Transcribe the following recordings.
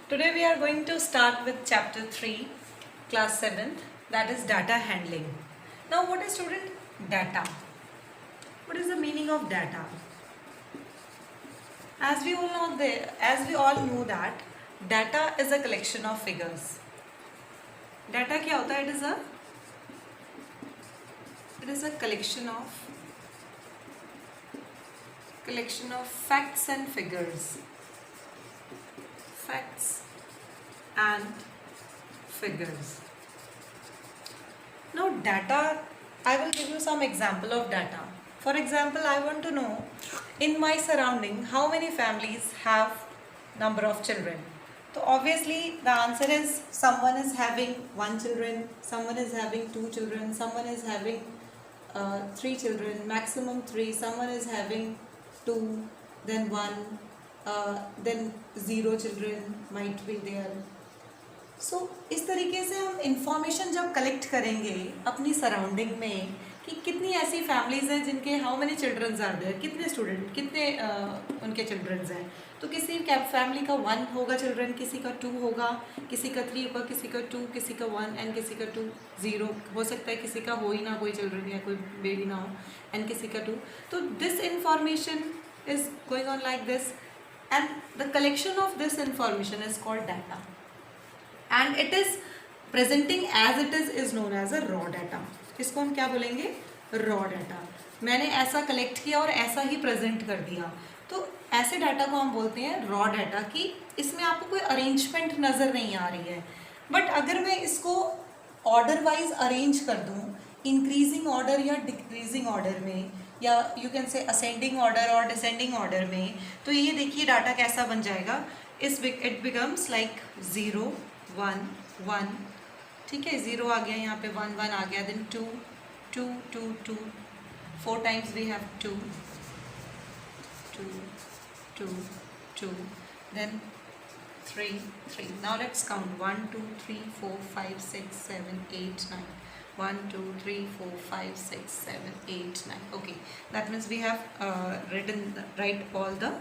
Today we are going to start with chapter 3, class 7th, that is data handling. Now what is student data? What is the meaning of data? As we all know that data is a collection of figures. Data क्या होता है? It is a collection of facts and figures. Facts and figures. Now data, I will give you some example of data. For example, I want to know in my surrounding how many families have number of children. So obviously the answer is someone is having 1 children, someone is having 2 children, someone is having 3 children, maximum 3, someone is having 2, then 1, then 0 children might be there. सो इस तरीके से हम information जब collect करेंगे अपनी surrounding में कि कितनी ऐसी फैमिलीज हैं जिनके how many childrens are there, कितने स्टूडेंट, कितने उनके चिल्ड्रंस हैं. तो किसी फैमिली का 1 होगा चिल्ड्रन, किसी का 2 होगा, किसी का 3 होगा, किसी का 2, किसी का 1 एंड किसी का 2, 0 हो सकता है, किसी का हो ही ना कोई चिल्ड्रन या कोई बेबी ना हो एंड किसी का 2. तो this information is going on like this and the collection of this information is called data. And it is presenting as it is known as a raw data. इसको हम क्या बोलेंगे? raw data. मैंने ऐसा collect किया और ऐसा ही present कर दिया, तो ऐसे डाटा को हम बोलते हैं raw data. कि इसमें आपको कोई अरेंजमेंट नज़र नहीं आ रही है, बट अगर मैं इसको ऑर्डर वाइज अरेंज कर दूँ इंक्रीजिंग ऑर्डर या डिक्रीजिंग ऑर्डर में, या you can say ascending order और डिसेंडिंग ऑर्डर में, तो ये देखिए डाटा कैसा बन जाएगा. इट बिकम्स लाइक 0 1 1, ठीक है, 0 आ गया, यहाँ पे 1 1 आ गया, then 2 2 2 2, 4 times we have 2 2 2 2, then 3 3. Now let's count 1 2 3 4 5 6 7 8 9. 1 2 3 4 5 6 7 8 9. Okay, that means we have write all the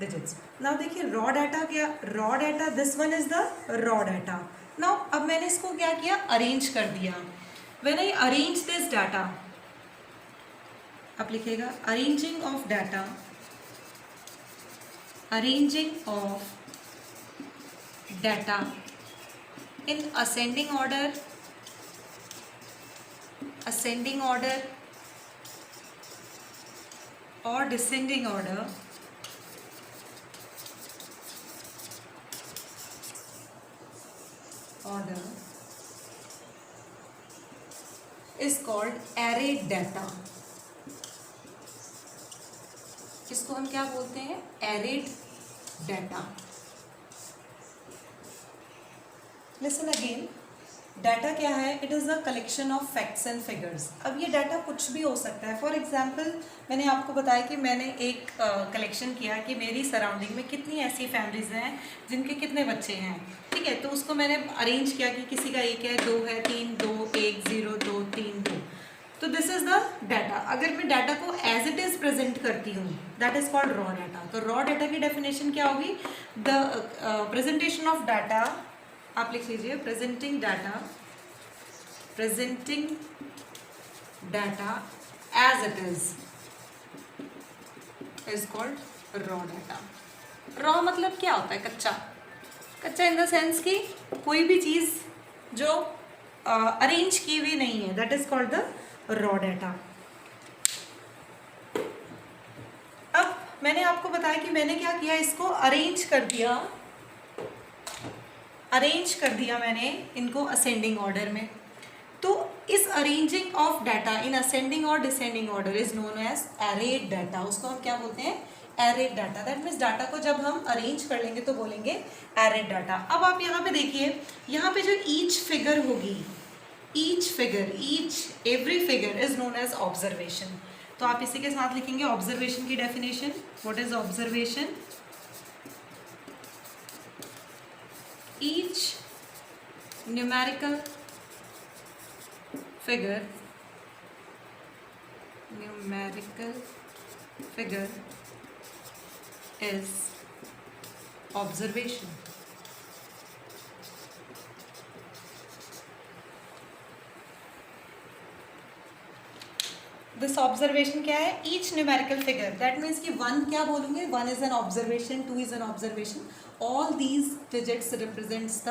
digits. Now देखिए रॉ डाटा क्या, raw data this one is the raw data. Now अब मैंने इसको क्या किया, अरेंज कर दिया. When I arrange this data, आप लिखिएगा arranging of data, arranging of data in ascending order, ascending order or descending order, is called array data. इसको हम क्या बोलते हैं? arrayed data. Listen again. Data क्या है? It is the collection of facts and figures. अब ये data कुछ भी हो सकता है. फॉर एग्जांपल मैंने आपको बताया कि मैंने एक कलेक्शन किया कि मेरी सराउंडिंग में कितनी ऐसी फैमिलीज हैं जिनके कितने बच्चे हैं, ठीक है. तो उसको मैंने अरेंज किया कि किसी का 1 है, 2 है, 3 2 1 0 2 3 2. तो दिस इज़ द डाटा. अगर मैं डाटा को एज इट इज़ प्रेजेंट करती हूँ, that is called raw data. तो रॉ डाटा की डेफिनेशन क्या होगी? द प्रेजेंटेशन ऑफ डाटा, आप लिख लीजिए presenting data as it is called raw data. Raw मतलब क्या होता है? कच्चा. कच्चा इन द सेंस कि कोई भी चीज़ जो अरेंज की हुई नहीं है, that is called the raw data. अब मैंने आपको बताया कि मैंने क्या किया, इसको अरेंज कर दिया मैंने इनको असेंडिंग ऑर्डर में. तो इस arranging of data in ascending और descending order is known as arrayed data. उसको हम क्या बोलते हैं? Arrayed data. That means data को जब हम अरेंज कर लेंगे तो बोलेंगे एरेड डाटा. अब आप यहाँ पे देखिए, यहाँ पे जो ईच फिगर होगी, every figure is known as observation. तो आप इसी के साथ लिखेंगे ऑब्जर्वेशन की definition. What is observation? each numerical figure is observation. This observation क्या है, each numerical figure, that means कि 1 क्या बोलूँगे, 1 is an observation, 2 is an observation, all these digits represents the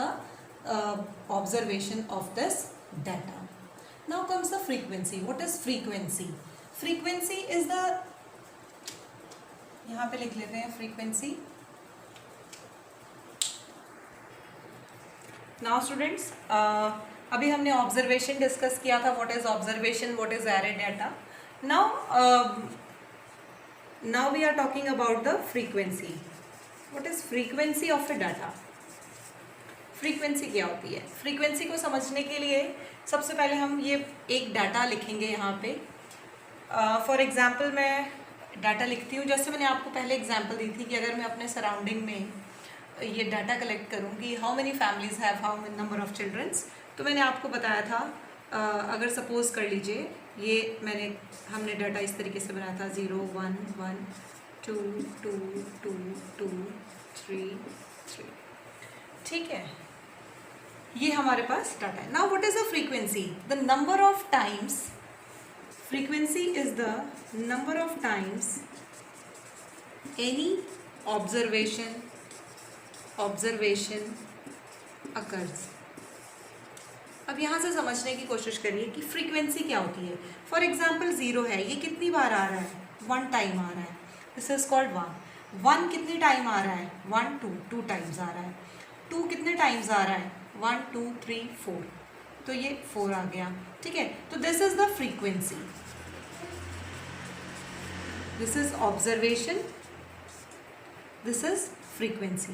observation of this data. Now comes the frequency. What is frequency? Frequency is the, यहाँ पे लिख लेते हैं फ्रीक्वेंसी. नाउ स्टूडेंट्स, अभी हमने ऑब्जर्वेशन डिस्कस किया था. What is observation, what is array data. Now we are talking about the frequency. What is frequency of a data? Frequency क्या होती है? फ्रीक्वेंसी को समझने के लिए सबसे पहले हम ये एक डाटा लिखेंगे यहाँ पे. फॉर एग्जाम्पल मैं डाटा लिखती हूँ, जैसे मैंने आपको पहले एग्जाम्पल दी थी कि अगर मैं अपने सराउंडिंग में ये डाटा कलेक्ट करूँगी, how many families have how many number of childrens. तो मैंने आपको बताया था, अगर सपोज कर लीजिए ये हमने डाटा इस तरीके से बनाया था, 0 1 1 2 2 2 2 3 3. ठीक है, ये हमारे पास डाटा है. Now what is the frequency? The number of times, frequency is the number of times any observation occurs. अब यहाँ से समझने की कोशिश करिए कि फ्रीक्वेंसी क्या होती है. फॉर एग्जाम्पल 0 है, ये कितनी बार आ रहा है? 1 टाइम आ रहा है. This is called 1. 1 कितनी टाइम आ रहा है? 1 2 टाइम्स आ रहा है. 2 कितने टाइम्स आ रहा है? 1 2 3 4. तो ये 4 आ गया. ठीक है, तो this is the frequency. This is observation, this is frequency.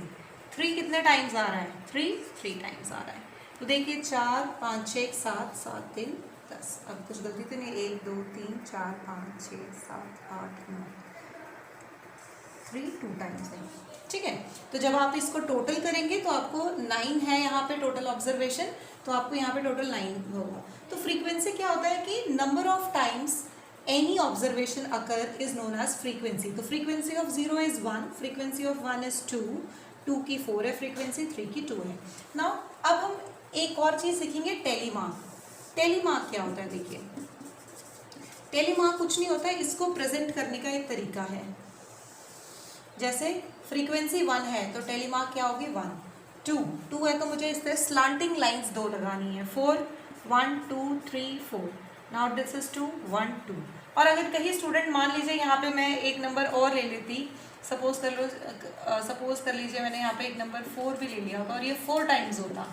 3 कितने टाइम्स आ रहा है? 3 टाइम्स आ रहा है. तो देखिए 4 5 6 7 7 3 10. अब कुछ गलती तो नहीं, 1 2 3 4 5 6 7 8 9, 3 2 टाइम्स है. ठीक है, तो जब आप इसको टोटल करेंगे तो आपको 9 है यहाँ पे टोटल ऑब्जर्वेशन, तो आपको यहाँ पे टोटल 9 होगा. तो फ्रीक्वेंसी क्या होता है कि number of times any observation occur is known as frequency. तो frequency of 0 is 1, frequency of 1 is 2, 2 की 4 है फ्रीक्वेंसी, 3 की 2 है. नाउ अब हम एक और चीज़ सीखेंगे, टेलीमार्क. टेलीमार्क क्या होता है? देखिए, टेलीमार्क कुछ नहीं होता है, इसको प्रेजेंट करने का एक तरीका है. जैसे फ्रीक्वेंसी 1 है तो टेलीमार्क क्या होगी? 1. 2 है तो मुझे इस तरह स्लांटिंग लाइंस 2 लगानी है. 4 1 2 3 4. Now this is 2 1 2. और अगर कहीं स्टूडेंट, मान लीजिए यहाँ पे मैं एक नंबर और ले लेती, सपोज कर लीजिए मैंने यहाँ पे एक नंबर 4 भी ले लिया होता और ये 4 टाइम्स होता,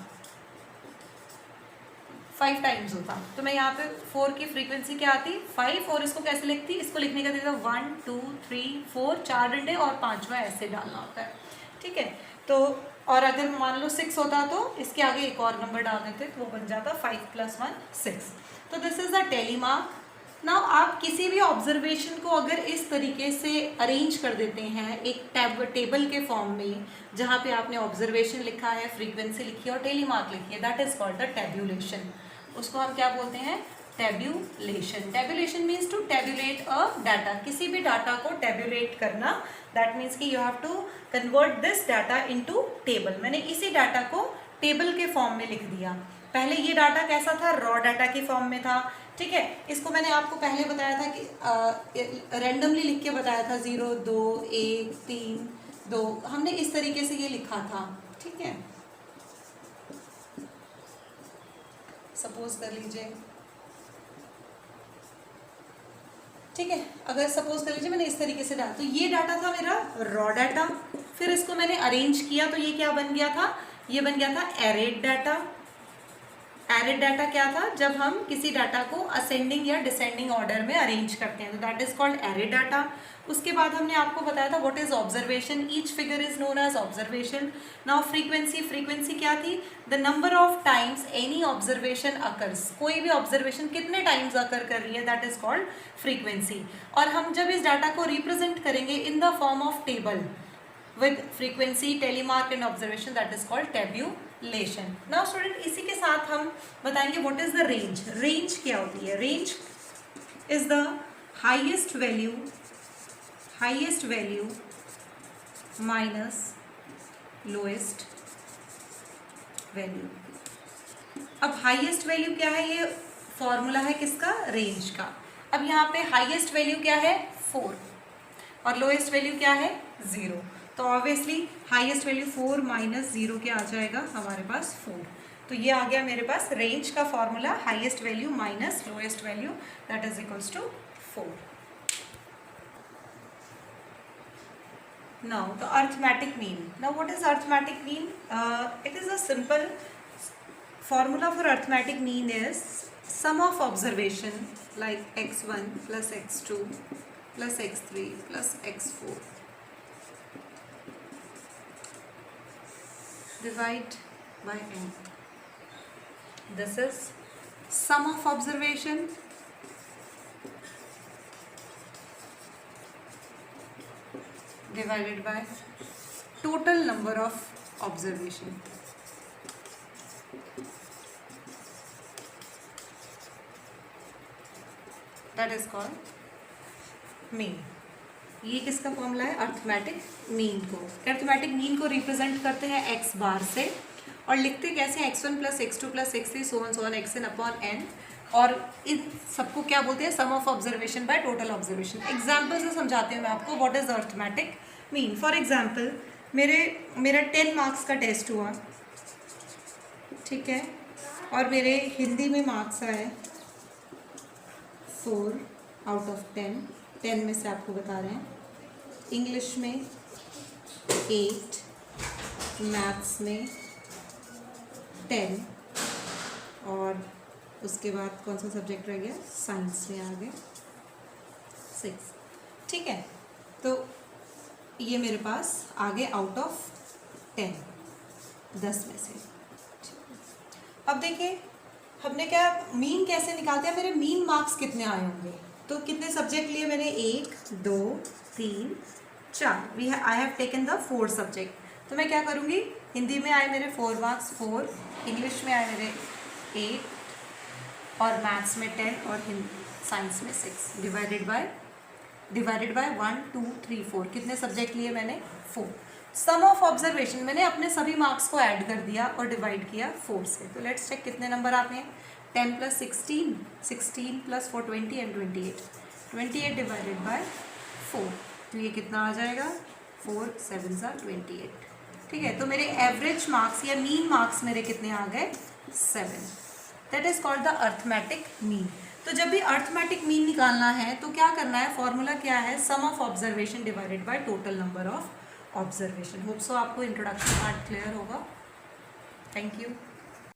5 टाइम्स होता, तो मैं यहाँ पे 4 की फ्रीक्वेंसी क्या आती? 5. और इसको कैसे लिखती? इसको लिखने का तरीका 1 2 3 4, 4 डंडे और 5वां ऐसे डालना होता है. ठीक है, तो और अगर मान लो 6 होता तो इसके आगे एक और नंबर डाल देते तो वो बन जाता 5 + 1 6. तो दिस इज द टेलीमार्क. नाउ आप किसी भी ऑब्जर्वेशन को अगर इस तरीके से अरेंज कर देते हैं एक टेबल के फॉर्म में, जहाँ पे आपने ऑब्जर्वेशन लिखा है, फ्रीक्वेंसी लिखी है और टेलीमार्क लिखी है, that is called the tabulation. उसको हम क्या बोलते हैं? Tabulation. Tabulation means to tabulate a data. किसी भी डाटा को टेब्यूलेट करना, दैट मीन्स कि you have to convert this data into table. मैंने इसी डाटा को टेबल के फॉर्म में लिख दिया. पहले ये डाटा कैसा था? रॉ डाटा के फॉर्म में था. ठीक है, इसको मैंने आपको पहले बताया था कि रैंडमली लिख के बताया था, 0 2 1 3 2. हमने इस तरीके से ये लिखा था. ठीक है, सपोज कर लीजिए. ठीक है, अगर सपोज कर लीजिए मैंने इस तरीके से डाला, तो ये डाटा था मेरा रॉ डाटा. फिर इसको मैंने अरेंज किया तो ये क्या बन गया था? ये बन गया था एरेड डाटा. एरेड डाटा क्या था? जब हम किसी डाटा को असेंडिंग या डिसेंडिंग ऑर्डर में अरेंज करते हैं, तो that is called arrayed data. उसके बाद हमने आपको बताया था what is observation. Each figure is known as observation. Now frequency क्या थी? The number of times any observation occurs. कोई भी ऑब्जर्वेशन कितने टाइम्स अकर कर रही है, दैट इज कॉल्ड फ्रीक्वेंसी. और हम जब इस डाटा को रिप्रेजेंट करेंगे in the form of table with frequency, tally mark and observation, that is called tabulation. Now student, इसी के साथ हम बताएंगे what is the range. Range क्या होती है? Range is the highest value minus lowest value. अब हाईएस्ट वैल्यू क्या है? ये फॉर्मूला है किसका? रेंज का. अब यहाँ पे हाईएस्ट वैल्यू क्या है 4 और लोएस्ट वैल्यू क्या है 0, तो ऑब्वियसली हाईएस्ट वैल्यू 4 माइनस 0 क्या आ जाएगा हमारे पास 4। तो ये आ गया मेरे पास रेंज का formula, highest value minus lowest value, that is equals to 4। Now the arithmetic mean. Now what is arithmetic mean? It is a simple formula for arithmetic mean is sum of observation like x1 plus x2 plus x3 plus x4 divide by n. This is sum of observation divided by total number of observation. That is called mean. ये किसका formula है? Arithmetic mean को। Arithmetic mean को represent करते हैं x बार से और लिखते कैसे हैं x1 plus x2 plus x3 so on xn upon n, और इन सबको क्या बोलते हैं? Sum of observation by total observation. Example से समझाती हूँ मैं आपको what is arithmetic mean. For example मेरा 10 मार्क्स का टेस्ट हुआ, ठीक है, और मेरे हिंदी में मार्क्स आए 4 आउट ऑफ 10 में से आपको बता रहे हैं, इंग्लिश में 8, मैथ्स में 10 और उसके बाद कौन सा सब्जेक्ट रह गया? साइंस में आ गए 6, ठीक है। तो ये मेरे पास आ गए आउट ऑफ 10 में से। अब देखिए हमने क्या मीन कैसे निकालते हैं? मेरे मीन मार्क्स कितने आए होंगे? तो कितने सब्जेक्ट लिए मैंने? 1 2 3 4, I have taken the 4 subject. तो मैं क्या करूँगी? हिंदी में आए मेरे 4 मार्क्स 4, इंग्लिश में आए मेरे 8 और मैथ्स में 10 और साइंस में 6 डिवाइडेड बाय 1 2 3 4। कितने सब्जेक्ट लिए मैंने? 4। सम ऑफ ऑब्जर्वेशन मैंने अपने सभी मार्क्स को ऐड कर दिया और डिवाइड किया 4 से। तो लेट्स चेक कितने नंबर आते हैं। 10 plus 16, 16 plus 4 20 and 28 divided by 4। तो ये कितना आ जाएगा? 4 7 28, ठीक है। तो मेरे एवरेज मार्क्स या मीन मार्क्स मेरे कितने आ गए? 7। That is called the arithmetic mean. तो जब भी अर्थमेटिक मीन निकालना है तो क्या करना है? फॉर्मूला क्या है? Sum of observation divided by total number of observation. Hope so आपको इंट्रोडक्शन पार्ट क्लियर होगा। Thank you.